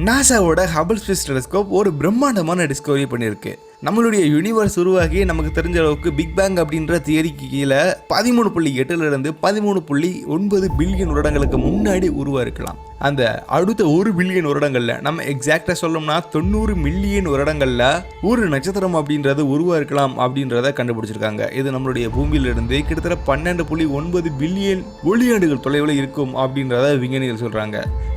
நாசாவோட Hubble space telescope ஒரு பிரம்மாண்டமான Discovery பண்ணியிருக்கு. நம்மளுடைய யூனிவர்ஸ் உருவாகி நமக்கு தெரிஞ்ச அளவுக்கு பிக் பேங் அப்படின்ற தியரிக்கு கீழே 13.8 13.9 பில்லியன் வருடங்களுக்கு முன்னாடி உருவாயிருக்கலாம். அந்த அடுத்த 1 பில்லியன் வருடங்கள்ல நம்ம எக்ஸாக்டா சொல்லணும்னா 90 மில்லியன் வருடங்கள்ல ஒரு நட்சத்திரம் அப்படின்றது உருவாயிருக்கலாம் அப்படின்றத கண்டுபிடிச்சிருக்காங்க. இது நம்மளுடைய பூமியிலிருந்து கிட்டத்தட்ட 12.9 பில்லியன் ஒளியாண்டுகள் தொலைவில் இருக்கும் அப்படின்றத விஞ்ஞானிகள் சொல்றாங்க.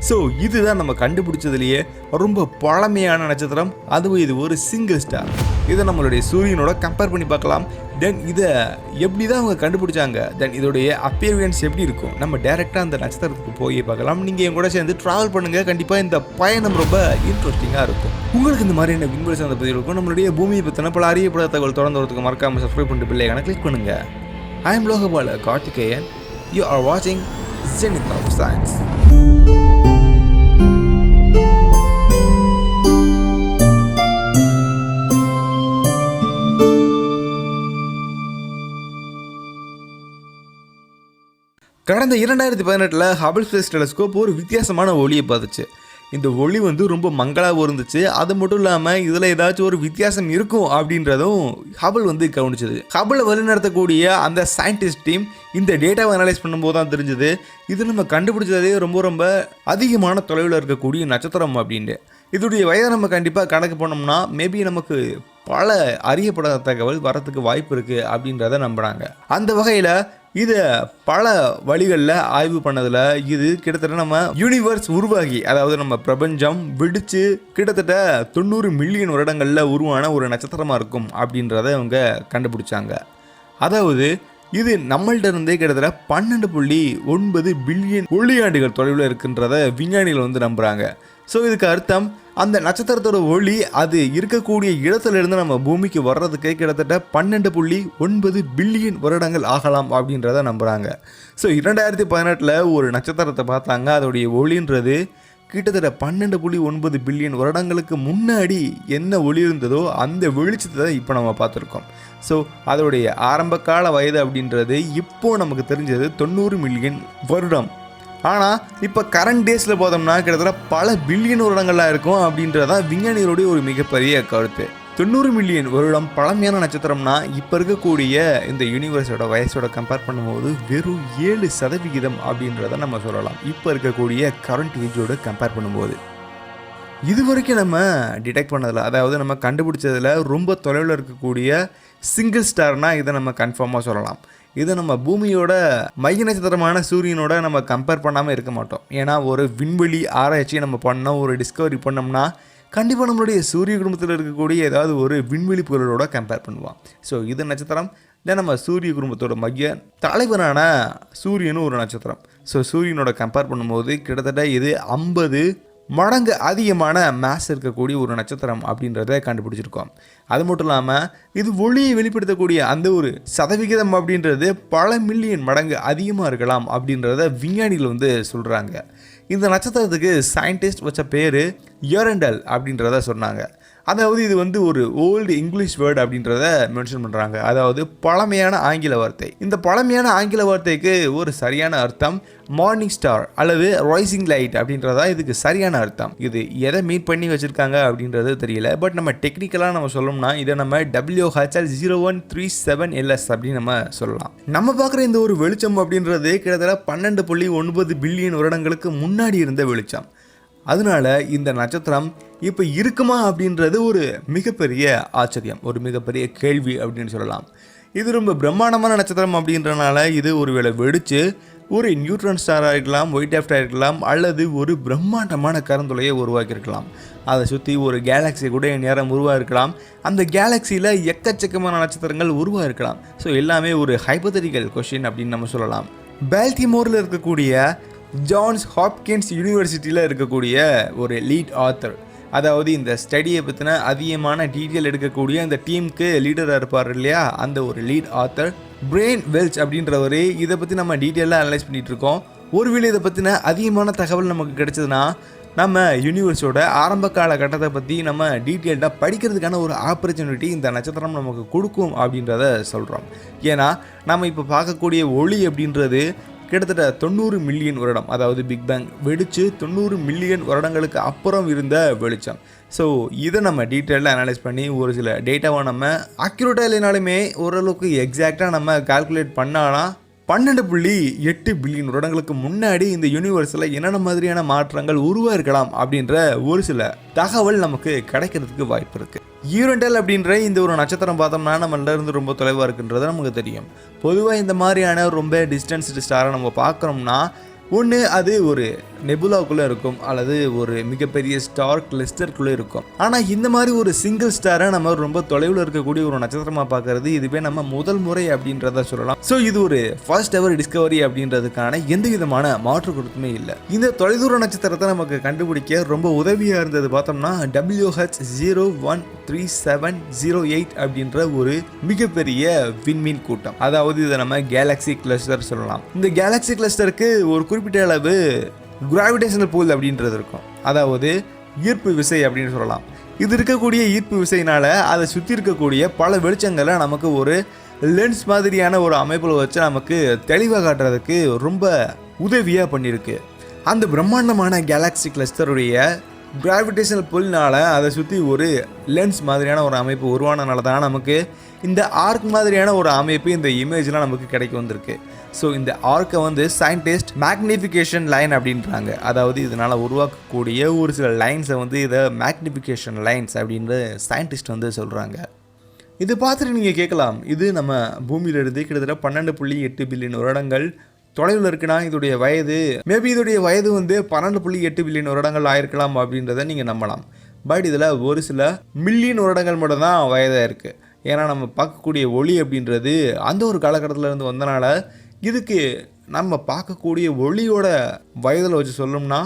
ஸோ இதுதான் நம்ம கண்டுபிடிச்சதுலேயே ரொம்ப பழமையான நட்சத்திரம். அதுவும் இது ஒரு சிங்கிள் ஸ்டார். இதை நம்மளுடைய சூரியனோட கம்பேர் பண்ணி பார்க்கலாம். தென் இதை எப்படி தான் அவங்க கண்டுபிடிச்சாங்க, தென் இதோடைய அப்பியரன்ஸ் எப்படி இருக்கும், நம்ம டேரெக்டாக அந்த நட்சத்திரத்துக்கு போய் பார்க்கலாம். நீங்கள் என் கூட சேர்ந்து ட்ராவல் பண்ணுங்கள். கண்டிப்பாக இந்த பயணம் ரொம்ப இன்ட்ரெஸ்டிங்காக இருக்கும். உங்களுக்கு இந்த மாதிரியான விண்வெளி சார்ந்த பதிவு இருக்கும். நம்மளுடைய பூமியை பற்றின பல அறியப்படாத தகவல் தொடர்ந்து வரதுக்கு மறக்காமல் சப்ஸ்கிரைப் பண்ணிட்டு பிள்ளைகளை கிளிக் பண்ணுங்கள். I am logabalakarthikeyan. You are watching Zenith of Science. கடந்த 2018 ஹபிள் ஸ்பேஸ் டெலஸ்கோப் ஒரு வித்தியாசமான ஒளியை பார்த்துச்சு. இந்த ஒளி ரொம்ப மங்களாகவும் இருந்துச்சு. அது மட்டும் இல்லாமல் இதில் ஏதாச்சும் ஒரு வித்தியாசம் இருக்கும் அப்படின்றதும் ஹபிள் கவனிச்சது. ஹபிளை வழிநடத்தக்கூடிய அந்த சயின்டிஸ்ட் டீம் இந்த டேட்டாவை அனலைஸ் பண்ணும்போது தான் தெரிஞ்சது இது நம்ம கண்டுபிடிச்சதே ரொம்ப அதிகமான தொலைவில் இருக்கக்கூடிய நட்சத்திரம் அப்படின்ட்டு. இதோடைய வயதை நம்ம கண்டிப்பாக கணக்கு பண்ணோம்னா மேபி நமக்கு பல அறியப்படாத தகவல் வரத்துக்கு வாய்ப்பு இருக்குது அப்படின்றத நம்புகிறாங்க. அந்த வகையில் இதை பல வழிகளில் ஆய்வு பண்ணதில் இது கிட்டத்தட்ட நம்ம யூனிவர்ஸ் உருவாகி, அதாவது நம்ம பிரபஞ்சம் வெடித்து கிட்டத்தட்ட 90 மில்லியன் வருடங்களில் உருவான ஒரு நட்சத்திரமாக இருக்கும் அப்படின்றத அவங்க கண்டுபிடிச்சாங்க. அதாவது இது நம்மள்ட்ட இருந்தே கிட்டத்தட்ட 12.9 பில்லியன் ஒளியாண்டுகள் தொலைவில் இருக்கின்றத விஞ்ஞானிகள் நம்புகிறாங்க. ஸோ இதுக்கு அர்த்தம் அந்த நட்சத்திரத்தோட ஒளி அது இருக்கக்கூடிய இடத்துலேருந்து நம்ம பூமிக்கு வர்றதுக்கு கிட்டத்தட்ட 12.9 பில்லியன் வருடங்கள் ஆகலாம் அப்படின்றத நம்புகிறாங்க. ஸோ 2018 ஒரு நட்சத்திரத்தை பார்த்தாங்க. அதோடைய ஒளின்றது கிட்டத்தட்ட 12.9 பில்லியன் வருடங்களுக்கு முன்னாடி என்ன ஒளி இருந்ததோ அந்த வெளிச்சத்தை இப்போ நம்ம பார்த்துருக்கோம். ஸோ அதோடைய ஆரம்பகால வயது அப்படின்றது இப்போ நமக்கு தெரிஞ்சது 90 மில்லியன் வருடம். ஆனால் இப்போ கரண்ட் டேஸில் பார்த்தோம்னா கிட்டத்தட்ட பல பில்லியன் வருடங்களாக இருக்கும் அப்படின்றதான் விஞ்ஞானிகளுடைய ஒரு மிகப்பெரிய கருத்து. 90 மில்லியன் வருடம் பழமையான நட்சத்திரம்னா இப்போ இருக்கக்கூடிய இந்த யூனிவர்ஸோட வயசோட கம்பேர் பண்ணும்போது வெறும் 7% அப்படின்றத நம்ம சொல்லலாம். இப்போ இருக்கக்கூடிய கரண்ட் ஏஜோட கம்பேர் பண்ணும்போது இது வரைக்கும் நம்ம டிடெக்ட் பண்ணதில், அதாவது நம்ம கண்டுபிடிச்சதில் ரொம்ப தொலைவில் இருக்கக்கூடிய சிங்கிள் ஸ்டார்னால் இதை நம்ம கன்ஃபார்மாக சொல்லலாம். இதை நம்ம பூமியோட மைய நட்சத்திரமான சூரியனோட நம்ம கம்பேர் பண்ணாமல் இருக்க மாட்டோம். ஏன்னா ஒரு விண்வெளி ஆராய்ச்சியை நம்ம பண்ணோம், ஒரு டிஸ்கவரி பண்ணோம்னா கண்டிப்பாக நம்மளுடைய சூரிய குடும்பத்தில் இருக்கக்கூடிய ஏதாவது ஒரு விண்வெளி பொருளோட கம்பேர் பண்ணுவோம். ஸோ இது நட்சத்திரம் தான் நம்ம சூரிய குடும்பத்தோட மைய தலைவரான சூரியனும் ஒரு நட்சத்திரம். ஸோ சூரியனோட கம்பேர் பண்ணும்போது கிட்டத்தட்ட இது 50 மடங்கு அதிகமான மேஸ் இருக்கக்கூடிய ஒரு நட்சத்திரம் அப்படின்றத கண்டுபிடிச்சிருக்கோம். அது மட்டும் இல்லாமல் இது ஒளியை வெளிப்படுத்தக்கூடிய அந்த ஒரு சதவிகிதம் அப்படின்றது பல மில்லியன் மடங்கு அதிகமாக இருக்கலாம் அப்படின்றத விஞ்ஞானிகள் சொல்கிறாங்க. இந்த நட்சத்திரத்துக்கு சயின்டிஸ்ட் வச்ச பேர் Earendel அப்படின்றத சொன்னாங்க. அதாவது இது ஒரு ஓல்டு இங்கிலீஷ் வேர்டு அப்படின்றத மென்ஷன் பண்ணுறாங்க. அதாவது பழமையான ஆங்கில வார்த்தை. இந்த பழமையான ஆங்கில வார்த்தைக்கு ஒரு சரியான அர்த்தம் மார்னிங் ஸ்டார் அல்லது ரைசிங் லைட் அப்படின்றதா இதுக்கு சரியான அர்த்தம். இது எதை மீட் பண்ணி வச்சுருக்காங்க அப்படின்றது தெரியல. பட் நம்ம டெக்னிக்கலாக நம்ம சொல்லணும்னா இதை நம்ம WHL 0137LS அப்படின்னு நம்ம சொல்லலாம். நம்ம பார்க்குற இந்த ஒரு வெளிச்சம் அப்படின்றது கிட்டத்தட்ட 12.9 பில்லியன் வருடங்களுக்கு முன்னாடி இருந்த வெளிச்சம். அதனால இந்த நட்சத்திரம் இப்போ இருக்குமா அப்படின்றது ஒரு மிகப்பெரிய ஆச்சரியம், ஒரு மிகப்பெரிய கேள்வி அப்படின்னு சொல்லலாம். இது ரொம்ப பிரம்மாண்டமான நட்சத்திரம் அப்படின்றனால இது ஒருவேளை வெடித்து ஒரு நியூட்ரான் ஸ்டாராக இருக்கலாம், ஒயிட் ட்வார்ஃபாக இருக்கலாம், அல்லது ஒரு பிரம்மாண்டமான கருந்துளையை உருவாக்கியிருக்கலாம். அதை சுற்றி ஒரு கேலக்ஸி கூட நேரம் உருவாயிருக்கலாம். அந்த கேலக்ஸியில் எக்கச்சக்கமான நட்சத்திரங்கள் உருவாயிருக்கலாம். ஸோ எல்லாமே ஒரு ஹைபோதெட்டிக்கல் கொஸ்டின் அப்படின்னு நம்ம சொல்லலாம். பால்டிமோரில் இருக்கக்கூடிய ஜான்ஸ் ஹாப்கின்ஸ் யூனிவர்சிட்டியில் இருக்கக்கூடிய ஒரு லீட் ஆத்தர், அதாவது இந்த ஸ்டடியை பற்றின அதிகமான டீட்டெயில் எடுக்கக்கூடிய அந்த டீமுக்கு லீடராக இருப்பார் இல்லையா, அந்த ஒரு லீட் ஆத்தர் பிரெயின் வெல்ச் அப்படின்றவர் இதை பற்றி நம்ம டீட்டெயிலாக அனலைஸ் பண்ணிகிட்டு இருக்கோம். ஒருவேளை இதை பற்றின அதிகமான தகவல் நமக்கு கிடைச்சதுன்னா நம்ம யூனிவர்ஸோட ஆரம்ப காலகட்டத்தை பற்றி நம்ம டீட்டெயில்டாக படிக்கிறதுக்கான ஒரு ஆப்பர்ச்சுனிட்டி இந்த நட்சத்திரம் நமக்கு கொடுக்கும் அப்படின்றத சொல்கிறோம். ஏன்னா நம்ம இப்போ பார்க்கக்கூடிய ஒளி அப்படின்றது கிட்டத்தட்ட 90 மில்லியன் வருடம், அதாவது பிக் பேங் வெடிச்சு 90 மில்லியன் வருடங்களுக்கு அப்புறம் இருந்த வெளிச்சம். ஸோ இதை நம்ம டீட்டெயிலாக அனலைஸ் பண்ணி ஒரு சில டேட்டாவை நம்ம அக்யூரேட்டாக இல்லைனாலுமே ஓரளவுக்கு எக்ஸாக்டாக நம்ம கால்குலேட் பண்ணானா 12.8 பில்லியன் வருடங்களுக்கு முன்னாடி இந்த யூனிவர்ஸில் என்னென்ன மாதிரியான மாற்றங்கள் உருவாயிருக்கலாம் அப்படின்ற ஒரு சில தகவல் நமக்கு கிடைக்கிறதுக்கு வாய்ப்பு இருக்குது. ஈரண்டல் அப்படின்ற இந்த ஒரு நட்சத்திரம் பார்த்தோம்னா நம்மள இருந்து ரொம்ப தொலைவாக இருக்குன்றது நமக்கு தெரியும். பொதுவாக இந்த மாதிரியான ரொம்ப டிஸ்டன்ஸ் ஸ்டாரை நம்ம பார்க்குறோம்னா ஒன்று அது ஒரு நெபுலாக்குள்ளே இருக்கும் அல்லது ஒரு மிகப்பெரிய ஸ்டார் கிளஸ்டருக்குள்ளே இருக்கும். ஆனால் இந்த மாதிரி ஒரு சிங்கிள் ஸ்டாரை நம்ம ரொம்ப தொலைவில் இருக்கக்கூடிய ஒரு நட்சத்திரமாக பார்க்கறது இதுவே நம்ம முதல் முறை அப்படின்றத சொல்லலாம். ஸோ இது ஒரு ஃபர்ஸ்ட் எவர் டிஸ்கவரி அப்படின்றதுக்கான எந்த விதமான மாற்று கருத்துமே இல்லை. இந்த தொலைதூர நட்சத்திரத்தை நமக்கு கண்டுபிடிக்க ரொம்ப உதவியாக இருந்தது பார்த்தோம்னா WH013708 அப்படின்ற ஒரு மிகப்பெரிய விண்மீன் கூட்டம். அதாவது இதை நம்ம கேலக்ஸி கிளஸ்டர் சொல்லலாம். இந்த கேலக்ஸி கிளஸ்டருக்கு ஒரு குறிப்பிட்ட அளவு கிராவிடேஷனல் பூல் அப்படின்றது இருக்கும், அதாவது ஈர்ப்பு விசை அப்படின்னு சொல்லலாம். இது இருக்கக்கூடிய ஈர்ப்பு விசையினால அதை சுற்றி இருக்கக்கூடிய பல வெளிச்சங்களை நமக்கு ஒரு லென்ஸ் மாதிரியான ஒரு அமைப்பில் வச்சு நமக்கு தெளிவாக காட்டுறதுக்கு ரொம்ப உதவியாக பண்ணியிருக்கு. அந்த பிரம்மாண்டமான கேலக்ஸி கிளஸ்டருடைய கிராவிடேஷனல் புல்னால அதை சுற்றி ஒரு லென்ஸ் மாதிரியான ஒரு அமைப்பு உருவானனால தான் நமக்கு இந்த ஆர்க் மாதிரியான ஒரு அமைப்பு இந்த இமேஜ்லாம் நமக்கு கிடைக்க வந்திருக்கு. ஸோ இந்த ஆர்க்கை வந்து சயின்டிஸ்ட் மேக்னிஃபிகேஷன் லைன் அப்படின்றாங்க. அதாவது இதனால் உருவாக்கக்கூடிய ஒரு சில லைன்ஸை வந்து இதை மேக்னிஃபிகேஷன் லைன்ஸ் அப்படின்னு சயின்டிஸ்ட் வந்து சொல்கிறாங்க. இது பார்த்துட்டு நீங்கள் கேட்கலாம், இது நம்ம பூமியிலிருந்து கிட்டத்தட்ட 12.8 பில்லியன் வருடங்கள் தொலைவில் இருக்குன்னா இதோடைய வயது மேபி இதோடைய வயது வந்து 12.8 பில்லியன் வருடங்கள் ஆயிருக்கலாம் அப்படின்றத நீங்கள் நம்பலாம். பட் இதில் ஒரு சில மில்லியன் வருடங்கள் மட்டும் தான் வயதாக இருக்குது. ஏன்னா நம்ம பார்க்கக்கூடிய ஒளி அப்படின்றது அந்த ஒரு காலகட்டத்தில் இருந்து வந்தனால இதுக்கு நம்ம பார்க்கக்கூடிய ஒளியோட வயதில் வச்சு சொல்லணும்னா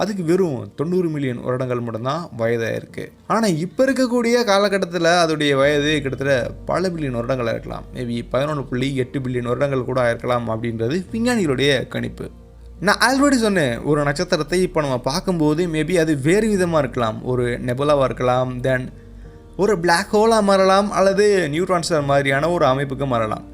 அதுக்கு வெறும் 90 மில்லியன் வருடங்கள் மட்டும்தான் வயதாக இருக்குது. ஆனால் இப்போ இருக்கக்கூடிய காலகட்டத்தில் அதோடைய வயது கிட்டத்தட்ட பல பில்லியன் வருடங்களாக இருக்கலாம். மேபி 11.8 பில்லியன் வருடங்கள் கூட இருக்கலாம் அப்படின்றது விஞ்ஞானிகளுடைய கணிப்பு. நான் ஆல்ரெடி சொன்னேன், ஒரு நட்சத்திரத்தை இப்போ நம்ம பார்க்கும்போது மேபி அது வேறு விதமாக இருக்கலாம். ஒரு நெபுலாவாக இருக்கலாம், தென் ஒரு பிளாக் ஹோலாக மாறலாம், அல்லது நியூட்ரான் ஸ்டார் மாதிரியான ஒரு அமைப்புக்கு மாறலாம்.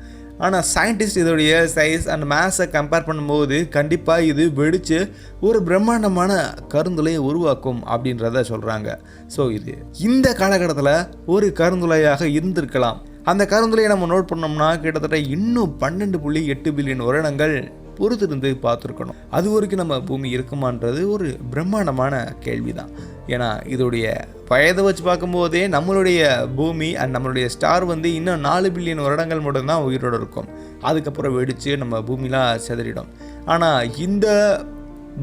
ஆனால் சயின்டிஸ்ட் இதோடைய சைஸ் அண்ட் மேஸை கம்பேர் பண்ணும்போது கண்டிப்பாக இது வெடித்து ஒரு பிரம்மாண்டமான கருந்துளையை உருவாக்கும் அப்படின்றத சொல்கிறாங்க. ஸோ இது இந்த காலகட்டத்தில் ஒரு கருந்துளையாக இருந்திருக்கலாம். அந்த கருந்துளையை நம்ம நோட் பண்ணோம்னா கிட்டத்தட்ட இன்னும் 12.8 பில்லியன் வருடங்கள் பொறுத்திருந்து பார்த்துருக்கணும். அது வரைக்கும் நம்ம பூமி இருக்குமான்றது ஒரு பிரம்மாண்டமான கேள்வி தான். ஏன்னா இதோடைய வயதை வச்சு பார்க்கும்போதே நம்மளுடைய பூமி அண்ட் நம்மளுடைய ஸ்டார் வந்து இன்னும் 4 பில்லியன் வருடங்கள் மட்டும்தான் உயிரோடு இருக்கும். அதுக்கப்புறம் வெடித்து நம்ம பூமிலாம் செதறிடும். ஆனால் இந்த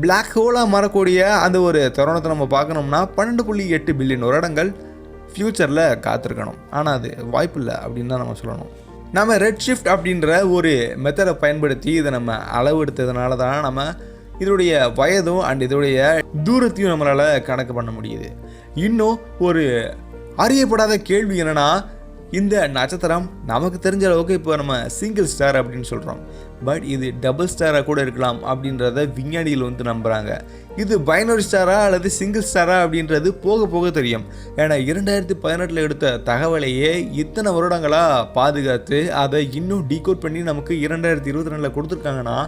பிளாக் ஹோலாக மாறக்கூடிய அந்த ஒரு தருணத்தை நம்ம பார்க்கணும்னா 12.8 பில்லியன் வருடங்கள் ஃப்யூச்சரில் காத்திருக்கணும். ஆனால் அது வாய்ப்பு இல்லை அப்படின்னு தான் நம்ம சொல்லணும். நம்ம ரெட்ஷிஃப்ட் அப்படின்ற ஒரு மெத்தடை பயன்படுத்தி இதை நம்ம அளவு எடுத்ததுனால தான் நம்ம இதோடைய வயதும் அண்ட் இதோடைய தூரத்தையும் நம்மளால் கணக்கு பண்ண முடியுது. இன்னும் ஒரு அறியப்படாத கேள்வி என்னென்னா, இந்த நட்சத்திரம் நமக்கு தெரிஞ்ச அளவுக்கு இப்போ நம்ம சிங்கிள் ஸ்டார் அப்படின்னு சொல்கிறோம். பட் இது டபுள் ஸ்டாராக கூட இருக்கலாம் அப்படின்றத விஞ்ஞானிகள் வந்து நம்புகிறாங்க. இது பைனரி ஸ்டாரா அல்லது சிங்கிள் ஸ்டாரா அப்படின்றது போக போக தெரியும். ஏன்னா 2018 எடுத்த தகவலையே இத்தனை வருடங்களாக பாதுகாத்து அதை இன்னும் டீகோட் பண்ணி நமக்கு 2022 கொடுத்துருக்காங்கன்னா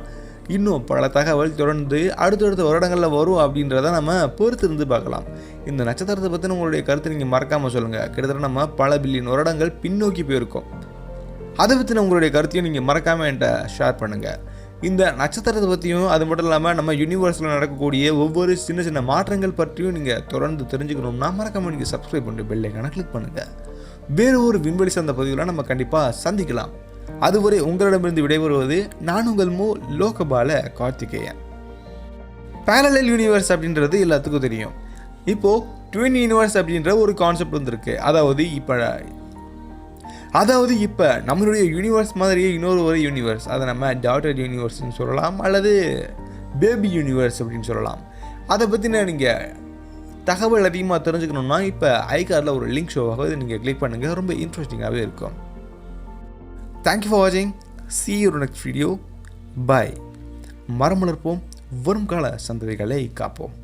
இன்னும் பல தகவல் தொடர்ந்து அடுத்தடுத்த வருடங்களில் வரும் அப்படின்றத நம்ம பொறுத்து இருந்து பார்க்கலாம். இந்த நட்சத்திரத்தை பற்றி உங்களுடைய கருத்தை நீங்கள் மறக்காமல் சொல்லுங்கள். கிட்டத்தட்ட நம்ம பல பில்லியன் வருடங்கள் பின்னோக்கி போயிருக்கோம். அதை பற்றின உங்களுடைய கருத்தையும் நீங்கள் மறக்காமல் என்கிட்ட ஷேர் பண்ணுங்கள். இந்த நட்சத்திரத்தை பற்றியும் அது மட்டும் இல்லாமல் நம்ம யூனிவர்ஸில் நடக்கக்கூடிய ஒவ்வொரு சின்ன சின்ன மாற்றங்கள் பற்றியும் நீங்கள் தொடர்ந்து தெரிஞ்சுக்கணும்னா மறக்காமல் நீங்கள் சப்ஸ்கிரைப் பண்ணிட்டு பெல் ஐகானை கிளிக் பண்ணுங்கள். வேறு ஒரு விண்வெளி சார்ந்த பதிவில் நம்ம கண்டிப்பாக சந்திக்கலாம். அதுவரை உங்களிடமிருந்து விடைபெறுவது நான் உங்கள் லோகபாலகார்த்திகேயன். பேரலல் யூனிவர்ஸ் அப்படின்றது எல்லாத்துக்கும் தெரியும். இப்போது ட்வின் யூனிவர்ஸ் அப்படின்ற ஒரு கான்செப்ட் வந்துருக்கு. அதாவது இப்போ நம்மளுடைய யூனிவர்ஸ் மாதிரியே இன்னொரு ஒரு யூனிவர்ஸ், அதை நம்ம டாட்டர் யூனிவர்ஸ்னு சொல்லலாம் அல்லது பேபி யூனிவர்ஸ் அப்படின்னு சொல்லலாம். அதை பற்றின நீங்கள் தகவல் அதிகமாக தெரிஞ்சுக்கணுன்னா இப்போ ஐகார்டில் ஒரு லிங்க் ஷோவாக நீங்கள் கிளிக் பண்ணுங்கள். ரொம்ப இன்ட்ரெஸ்டிங்காகவே இருக்கும். Thank you for watching. See you in the next video. Bye. மரம் வளர்ப்போம், வரும் கால சந்ததிகளை காப்போம்.